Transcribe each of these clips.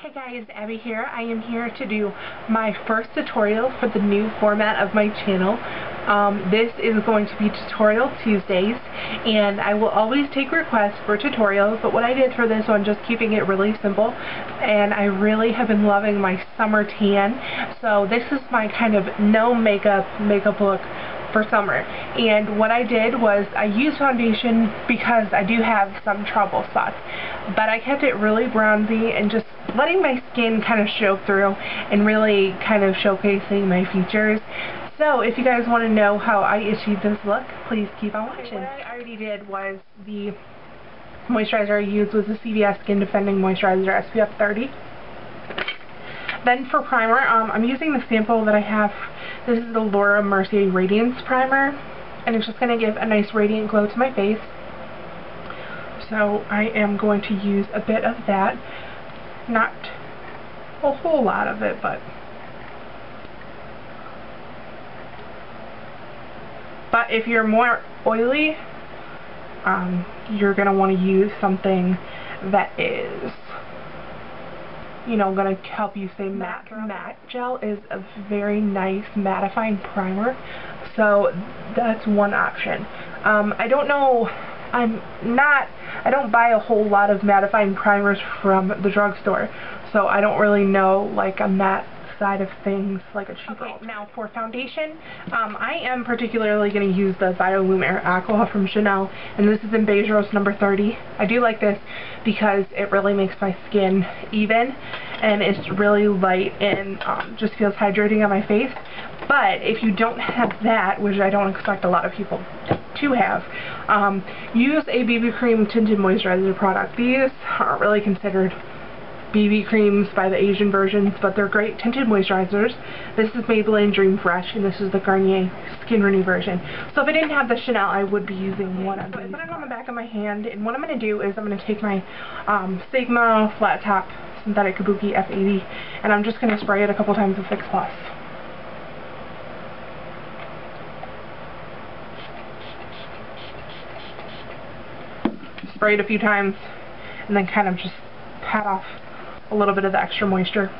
Hey guys, Abby here. I am here to do my first tutorial for the new format of my channel. This is going to be Tutorial Tuesdays, and I will always take requests for tutorials, but what I did for this one, just keeping it really simple, and I really have been loving my summer tan, so this is my kind of no makeup look for summer. And what I did was I used foundation because I do have some trouble spots, but I kept it really bronzy and just letting my skin kind of show through and really kind of showcasing my features. So if you guys want to know how I achieved this look, please keep on watching. What I already did was the moisturizer I used was the CVS Skin Defending Moisturizer SPF 30. Then for primer, I'm using the sample that I have. This is the Laura Mercier Radiance Primer, and it's just going to give a nice radiant glow to my face. So I am going to use a bit of that. Not a whole lot of it, but if you're more oily, you're going to want to use something that is, you know, going to help you stay matte. Matte gel is a very nice mattifying primer, so that's one option. I don't know, I don't buy a whole lot of mattifying primers from the drugstore, so I don't really know like on that side of things like a cheaper. Okay, now for foundation, I am particularly going to use the Biolumiere Aqua from Chanel, and this is in Beige Rose number 30. I do like this because it really makes my skin even, and it's really light and just feels hydrating on my face. But if you don't have that, which I don't expect a lot of people to have, use a BB cream tinted moisturizer product. These aren't really considered BB creams by the Asian versions, but they're great tinted moisturizers. This is Maybelline Dream Fresh, and this is the Garnier Skin Renew version. So if I didn't have the Chanel, I would be using one of these. I put it on the back of my hand, and what I'm going to do is I'm going to take my Sigma Flat Top Synthetic Kabuki F80, and I'm just going to spray it a couple times with Fix Plus. Spray it a few times, and then kind of just pat off a little bit of the extra moisture.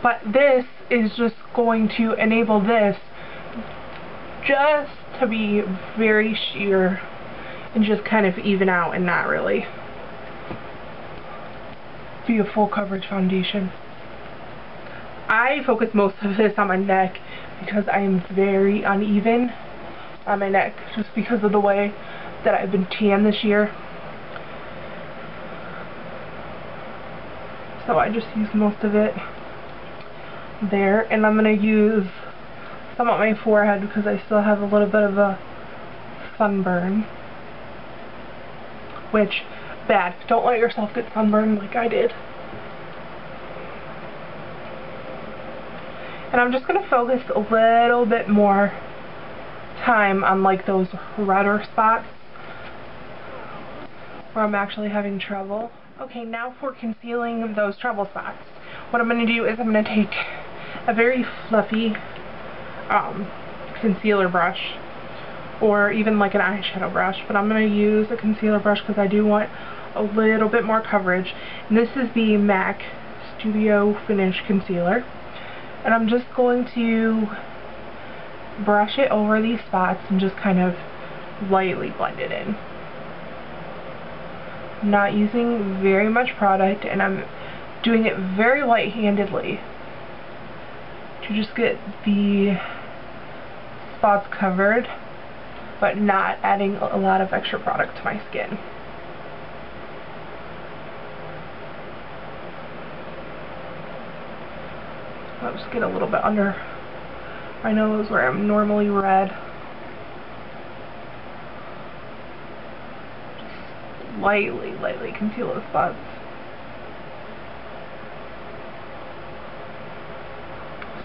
But this is just going to enable this just to be very sheer and just kind of even out and not really be a full coverage foundation. I focus most of this on my neck because I am very uneven on my neck just because of the way that I've been tan this year. So I just use most of it there, and I'm going to use some on my forehead because I still have a little bit of a sunburn, which, bad. Don't let yourself get sunburned like I did. And I'm just going to focus a little bit more time on like those redder spots where I'm actually having trouble. Okay, now for concealing those trouble spots. What I'm going to do is I'm going to take a very fluffy concealer brush, or even like an eyeshadow brush, but I'm going to use a concealer brush because I do want a little bit more coverage. And this is the MAC Studio Finish Concealer. And I'm just going to brush it over these spots and just kind of lightly blend it in. Not using very much product, and I'm doing it very light-handedly to just get the spots covered, but not adding a lot of extra product to my skin. I'll just get a little bit under my nose where I'm normally red. Lightly conceal those spots.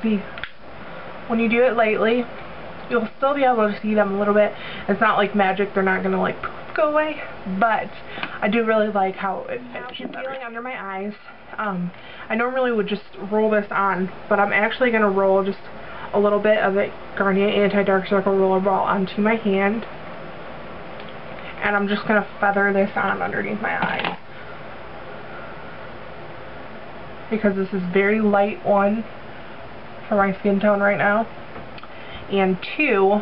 See, when you do it lightly, you'll still be able to see them a little bit. It's not like magic, they're not gonna like poof, go away, but I do really like how it finishes. Concealing under my eyes, I normally would just roll this on, but I'm actually gonna roll just a little bit of the Garnier Anti-Dark Circle Rollerball onto my hand. And I'm just going to feather this on underneath my eye. because this is very light, one, for my skin tone right now, and two,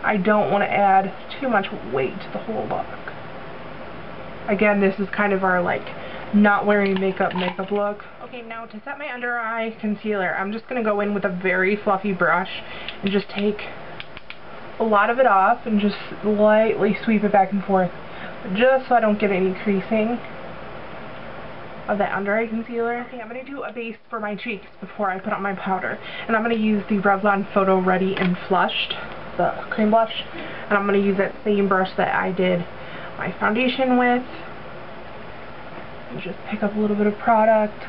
I don't want to add too much weight to the whole look. Again, this is kind of our like not wearing makeup look. Okay, now to set my under eye concealer, I'm just going to go in with a very fluffy brush and just take a lot of it off and just lightly sweep it back and forth, just so I don't get any creasing of that under eye concealer. Okay, I'm going to do a base for my cheeks before I put on my powder, and I'm going to use the Revlon Photo Ready and Flushed, the cream blush, and I'm going to use that same brush that I did my foundation with, and just pick up a little bit of product,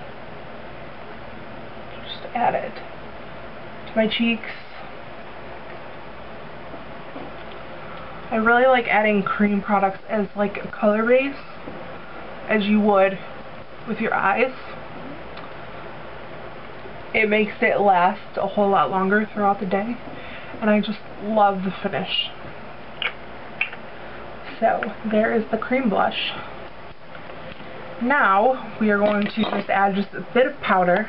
just add it to my cheeks. I really like adding cream products as like a color base, as you would with your eyes. It makes it last a whole lot longer throughout the day, and I just love the finish. So there is the cream blush. Now we are going to just add just a bit of powder,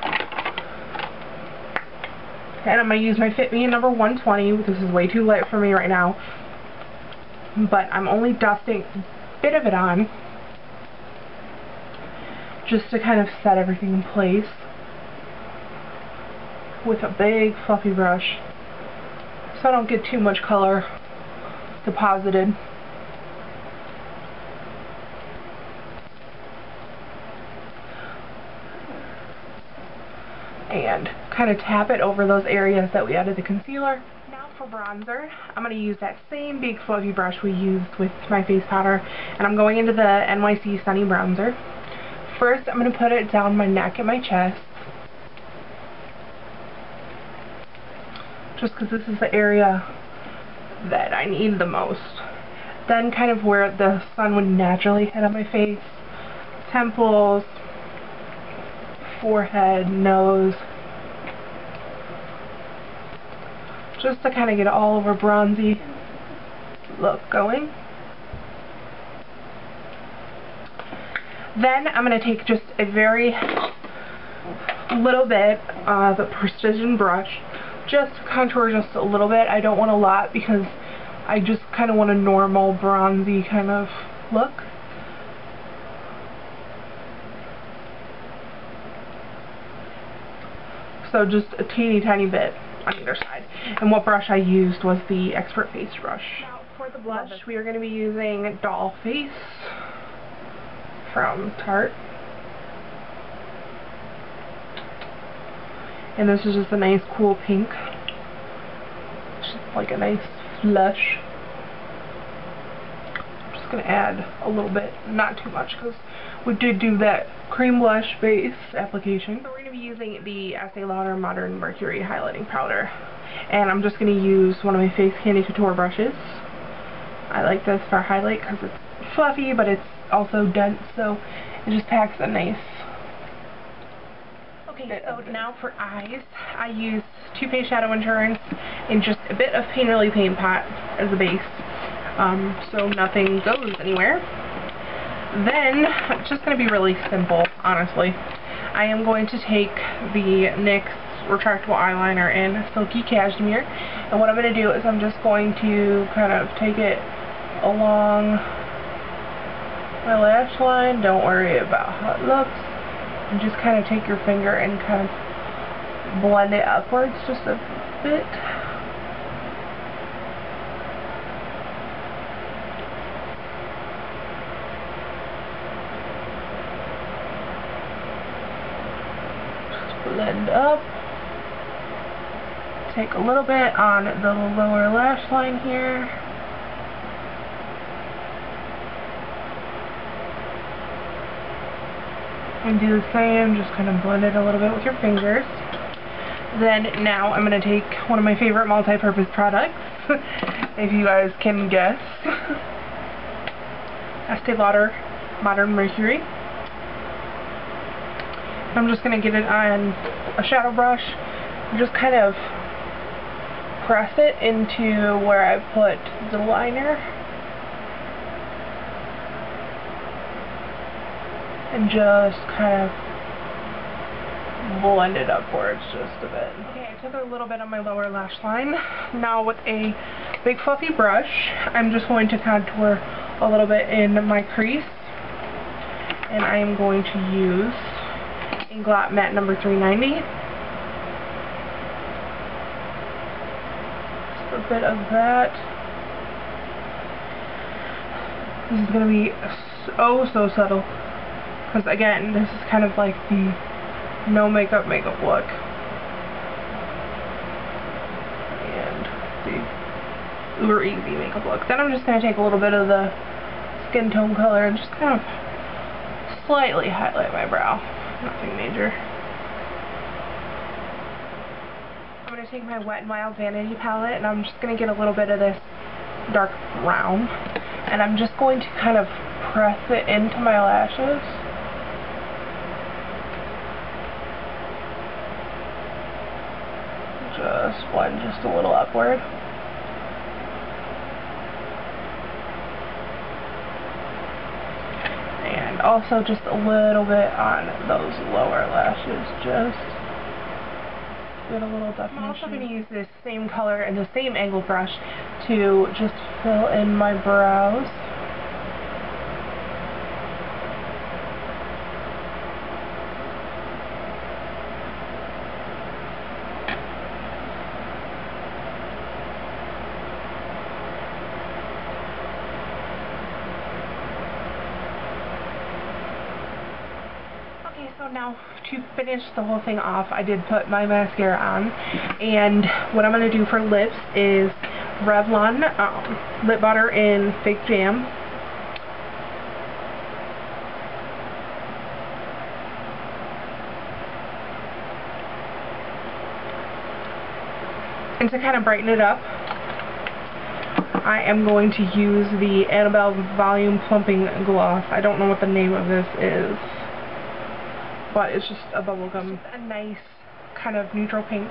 and I'm going to use my Fit Me number 120. This is way too light for me right now, but I'm only dusting a bit of it on just to kind of set everything in place with a big fluffy brush so I don't get too much color deposited. And kind of tap it over those areas that we added the concealer. Now for bronzer, I'm going to use that same big fluffy brush we used with my face powder, and I'm going into the NYC Sunny Bronzer. First, I'm going to put it down my neck and my chest, just because this is the area that I need the most. Then kind of where the sun would naturally hit on my face, temples, forehead, nose, just to kind of get all over bronzy look going. Then I'm going to take just a very little bit of a precision brush, just to contour just a little bit. I don't want a lot because I just kind of want a normal bronzy kind of look. So just a teeny tiny bit on either side. And what brush I used was the Expert Face brush. Now for the blush, we are going to be using Doll Face from Tarte. And this is just a nice cool pink. Just like a nice flush. I'm just going to add a little bit, not too much, because we did do that cream blush base application. So we're going to be using the Estee Lauder Modern Mercury highlighting powder, and I'm just going to use one of my Face Candy Couture brushes. I like this for highlight because it's fluffy, but it's also dense, so it just packs a nice. Okay, so now for eyes, I use Too Faced Shadow Insurance and just a bit of Painterly Paint Pot as a base, so nothing goes anywhere. Then, it's just going to be really simple, honestly. I am going to take the NYX retractable eyeliner in Silky Cashmere, and what I'm going to do is I'm just going to kind of take it along my lash line. Don't worry about how it looks. And just kind of take your finger and kind of blend it upwards just a bit. Blend up. Take a little bit on the lower lash line here. And do the same, just kind of blend it a little bit with your fingers. Then now I'm going to take one of my favorite multi-purpose products, if you guys can guess. Estee Lauder Modern Mercury. I'm just going to get it on a shadow brush and just kind of press it into where I put the liner. And just kind of blend it upwards just a bit. Okay, I took a little bit on my lower lash line. Now with a big fluffy brush, I'm just going to contour a little bit in my crease. And I am going to use Inglot Matte number 390. Just a bit of that. This is going to be so subtle. Because again, this is kind of like the no makeup look. And the uber easy makeup look. Then I'm just going to take a little bit of the skin tone color and just kind of slightly highlight my brow. Nothing major. I'm going to take my Wet n Wild Vanity palette and I'm just going to get a little bit of this dark brown. And I'm just going to kind of press it into my lashes. Just blend just a little upward. And also just a little bit on those lower lashes, just get a little definition. I'm also going to use this same color and the same angle brush to just fill in my brows. So now, to finish the whole thing off, I did put my mascara on, and what I'm going to do for lips is Revlon lip butter in Fake Jam. And to kind of brighten it up, I am going to use the Annabelle Volume Plumping Gloss. I don't know what the name of this is, but it's just a bubblegum. It's a nice kind of neutral pink.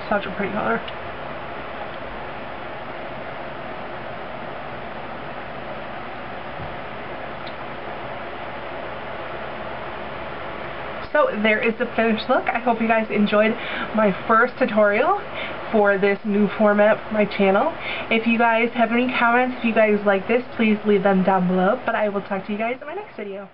Such a pretty color. So there is the finished look. I hope you guys enjoyed my first tutorial for this new format for my channel. If you guys have any comments, if you guys like this, please leave them down below. But I will talk to you guys in my next video.